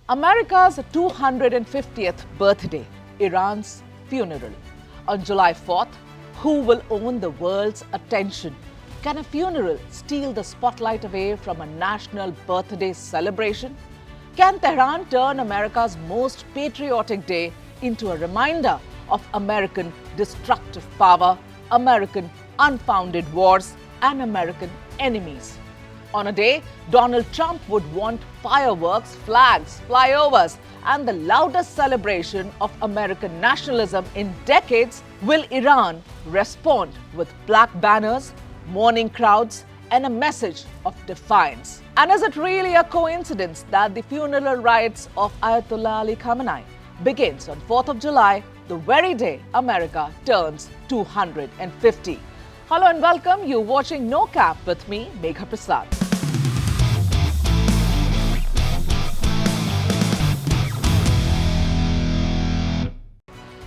America's 250th birthday, Iran's funeral. On July 4th, who will own the world's attention? Can a funeral steal the spotlight away from a national birthday celebration? Can Tehran turn America's most patriotic day into a reminder of American destructive power, American unfounded wars, and American enemies? On a day, Donald Trump would want fireworks, flags, flyovers, and the loudest celebration of American nationalism in decades, will Iran respond with black banners, mourning crowds, and a message of defiance? And is it really a coincidence that the funeral rites of Ayatollah Ali Khamenei begins on 4th of July, the very day America turns 250? Hello and welcome. You're watching No Cap with me, Megha Prasad.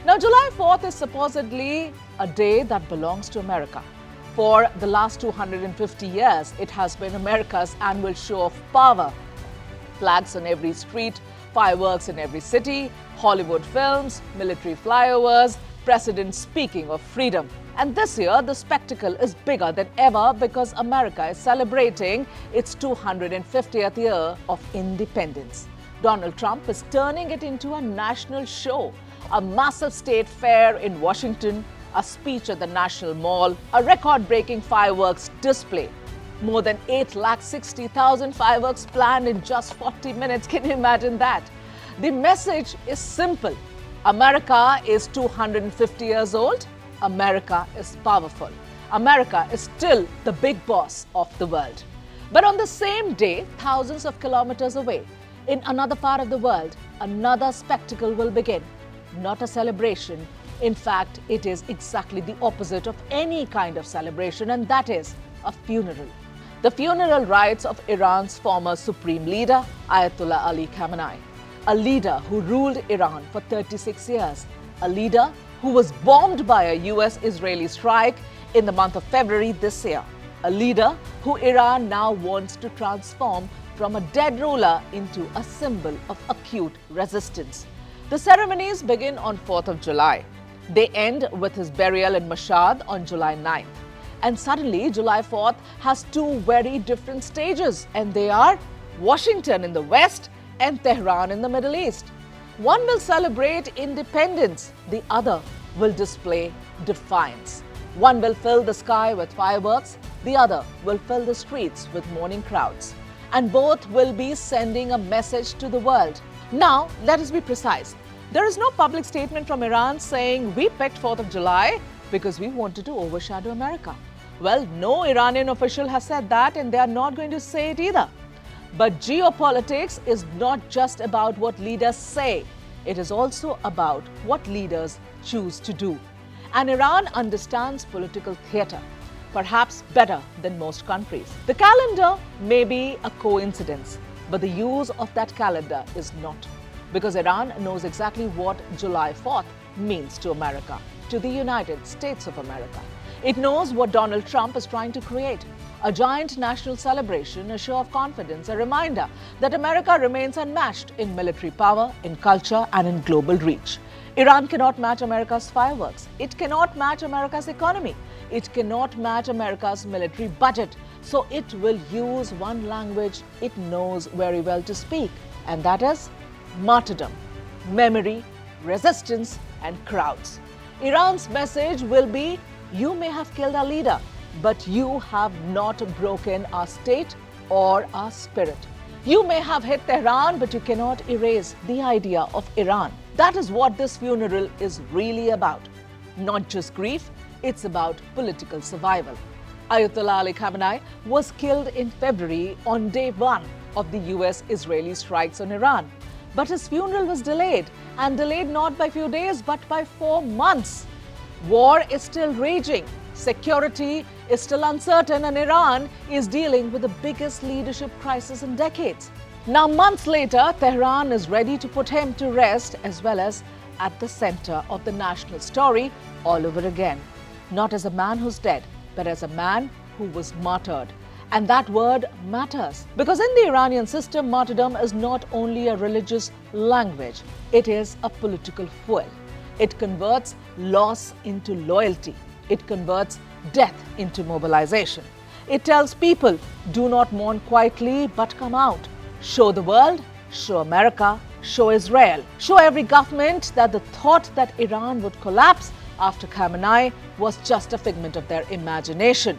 Now, July 4th is supposedly a day that belongs to America. For the last 250 years, it has been America's annual show of power. Flags on every street, fireworks in every city, Hollywood films, military flyovers, presidents speaking of freedom. And this year, the spectacle is bigger than ever because America is celebrating its 250th year of independence. Donald Trump is turning it into a national show. A massive state fair in Washington, a speech at the National Mall, a record-breaking fireworks display. More than 860,000 fireworks planned in just 40 minutes. Can you imagine that? The message is simple. America is 250 years old. America is powerful. America is still the big boss of the world. But on the same day, thousands of kilometers away, in another part of the world, another spectacle will begin. Not a celebration. In fact, it is exactly the opposite of any kind of celebration, and that is a funeral. The funeral rites of Iran's former supreme leader, Ayatollah Ali Khamenei, a leader who ruled Iran for 36 years, a leader who was bombed by a US-Israeli strike in the month of February this year, a leader who Iran now wants to transform from a dead ruler into a symbol of acute resistance. The ceremonies begin on 4th of July. They end with his burial in Mashhad on July 9th. And suddenly, July 4th has two very different stages, and they are Washington in the West and Tehran in the Middle East. One will celebrate independence, the other will display defiance. One will fill the sky with fireworks, the other will fill the streets with mourning crowds. And both will be sending a message to the world. Now, let us be precise. There is no public statement from Iran saying we picked 4th of July because we wanted to overshadow America. Well, no Iranian official has said that, and they are not going to say it either. But geopolitics is not just about what leaders say. It is also about what leaders choose to do. And Iran understands political theatre, perhaps better than most countries. The calendar may be a coincidence, but the use of that calendar is not. Because Iran knows exactly what July 4th means to America, to the United States of America. It knows what Donald Trump is trying to create. A giant national celebration, a show of confidence, a reminder that America remains unmatched in military power, in culture, and in global reach. Iran cannot match America's fireworks. It cannot match America's economy. It cannot match America's military budget. So it will use one language it knows very well to speak, and that is martyrdom, memory, resistance, and crowds. Iran's message will be, you may have killed our leader, but you have not broken our state or our spirit. You may have hit Tehran, but you cannot erase the idea of Iran. That is what this funeral is really about. Not just grief, it's about political survival. Ayatollah Ali Khamenei was killed in February on day one of the US-Israeli strikes on Iran. But his funeral was delayed, and delayed not by few days, but by 4 months. War is still raging, security is still uncertain, and Iran is dealing with the biggest leadership crisis in decades. Now, months later, Tehran is ready to put him to rest, as well as at the center of the national story all over again. Not as a man who's dead, but as a man who was martyred, And that word matters because in the Iranian system, martyrdom is not only a religious language, it is a political fuel. It converts loss into loyalty. It converts death into mobilization. It tells people, do not mourn quietly, but come out. Show the world, show America, show Israel. Show every government that the thought that Iran would collapse after Khamenei was just a figment of their imagination.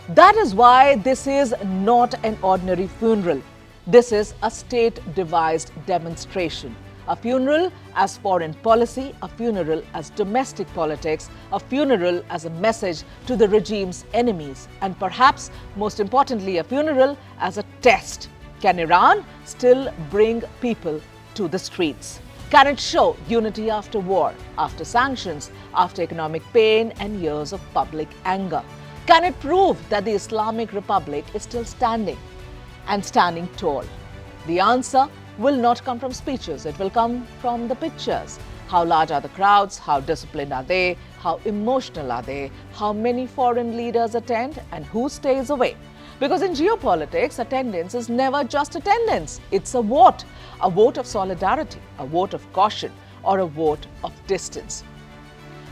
That is why this is not an ordinary funeral. This is a state-devised demonstration. A funeral as foreign policy, a funeral as domestic politics, a funeral as a message to the regime's enemies, and perhaps most importantly, a funeral as a test. Can Iran still bring people to the streets? Can it show unity after war, after sanctions, after economic pain and years of public anger? Can it prove that the Islamic Republic is still standing and standing tall? The answer will not come from speeches. It will come from the pictures. How large are the crowds? How disciplined are they? How emotional are they? How many foreign leaders attend and who stays away? Because in geopolitics, attendance is never just attendance. It's a vote of solidarity, a vote of caution, or a vote of distance.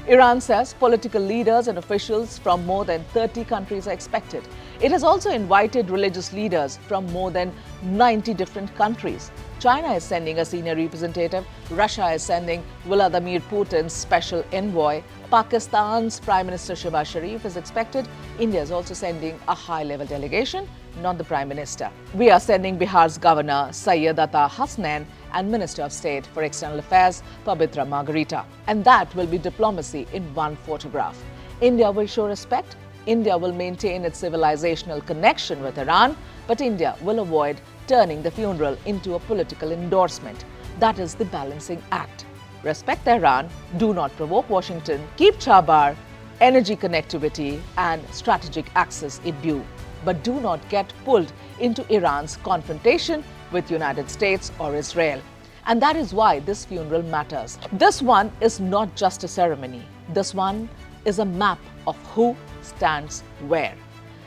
Iran says political leaders and officials from more than 30 countries are expected. It has also invited religious leaders from more than 90 different countries. China is sending a senior representative. Russia is sending Vladimir Putin's special envoy. Pakistan's Prime Minister Shehbaz Sharif is expected. India is also sending a high-level delegation, not the Prime Minister. We are sending Bihar's Governor Syed Ata Hasnain and Minister of State for External Affairs Pabitra Margarita. And that will be diplomacy in one photograph. India will show respect. India will maintain its civilizational connection with Iran, but India will avoid turning the funeral into a political endorsement. That is the balancing act. Respect Tehran, do not provoke Washington, keep Chabar, energy connectivity and strategic access in view, but do not get pulled into Iran's confrontation with United States or Israel. And that is why this funeral matters. This one is not just a ceremony. This one is a map of who stands where.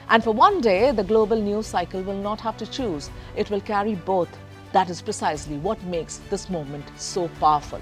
And for one day, the global news cycle will not have to choose. It will carry both. That is precisely what makes this moment so powerful.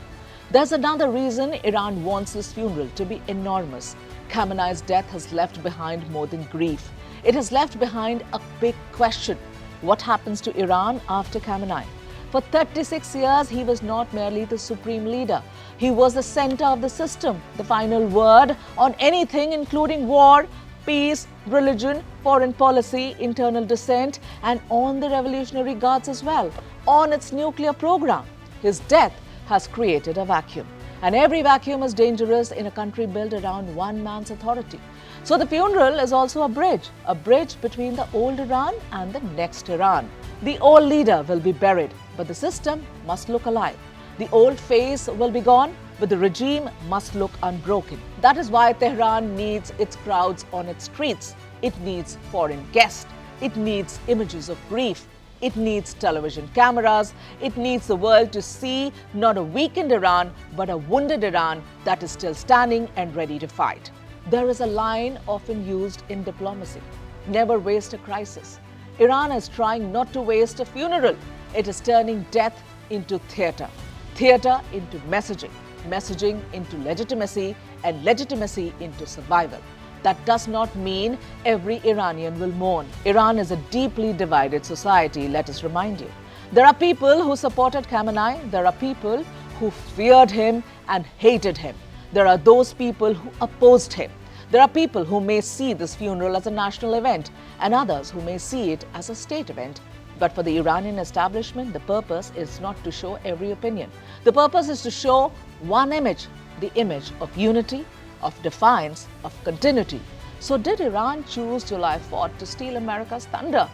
There's another reason Iran wants this funeral to be enormous. Khamenei's death has left behind more than grief. It has left behind a big question. What happens to Iran after Khamenei? For 36 years, he was not merely the supreme leader. He was the center of the system, the final word on anything including war, peace, religion, foreign policy, internal dissent, and on the Revolutionary Guards as well, on its nuclear program. His death has created a vacuum. And every vacuum is dangerous in a country built around one man's authority. So the funeral is also a bridge between the old Iran and the next Iran. The old leader will be buried, but the system must look alive. The old face will be gone, but the regime must look unbroken. That is why Tehran needs its crowds on its streets. It needs foreign guests. It needs images of grief. It needs television cameras. It needs the world to see not a weakened Iran, but a wounded Iran that is still standing and ready to fight. There is a line often used in diplomacy: never waste a crisis. Iran is trying not to waste a funeral. It is turning death into theater, theater into messaging, messaging into legitimacy, and legitimacy into survival. That does not mean every Iranian will mourn. Iran is a deeply divided society, let us remind you. There are people who supported Khamenei. There are people who feared him and hated him. There are those people who opposed him. There are people who may see this funeral as a national event and others who may see it as a state event. But for the Iranian establishment, the purpose is not to show every opinion. The purpose is to show one image, the image of unity, of defiance, of continuity. So did Iran choose July 4th to steal America's thunder?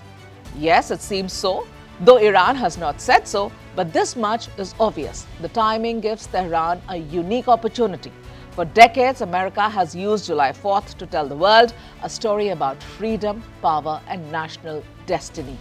Yes, it seems so, though Iran has not said so, but this much is obvious. The timing gives Tehran a unique opportunity. For decades, America has used July 4th to tell the world a story about freedom, power, and national destiny.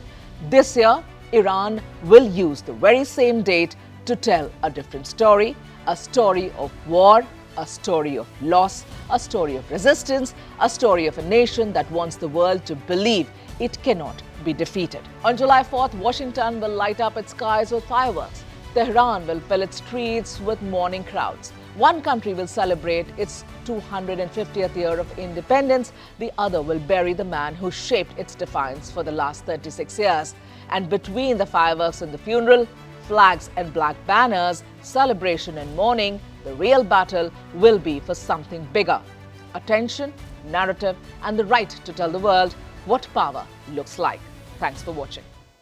This year, Iran will use the very same date to tell a different story, a story of war, a story of loss, a story of resistance, a story of a nation that wants the world to believe it cannot be defeated. On July 4th, Washington will light up its skies with fireworks. Tehran will fill its streets with mourning crowds. One country will celebrate its 250th year of independence. The other will bury the man who shaped its defiance for the last 36 years. And between the fireworks and the funeral, flags and black banners, celebration and mourning, the real battle will be for something bigger. Attention, narrative, and the right to tell the world what power looks like. Thanks for watching.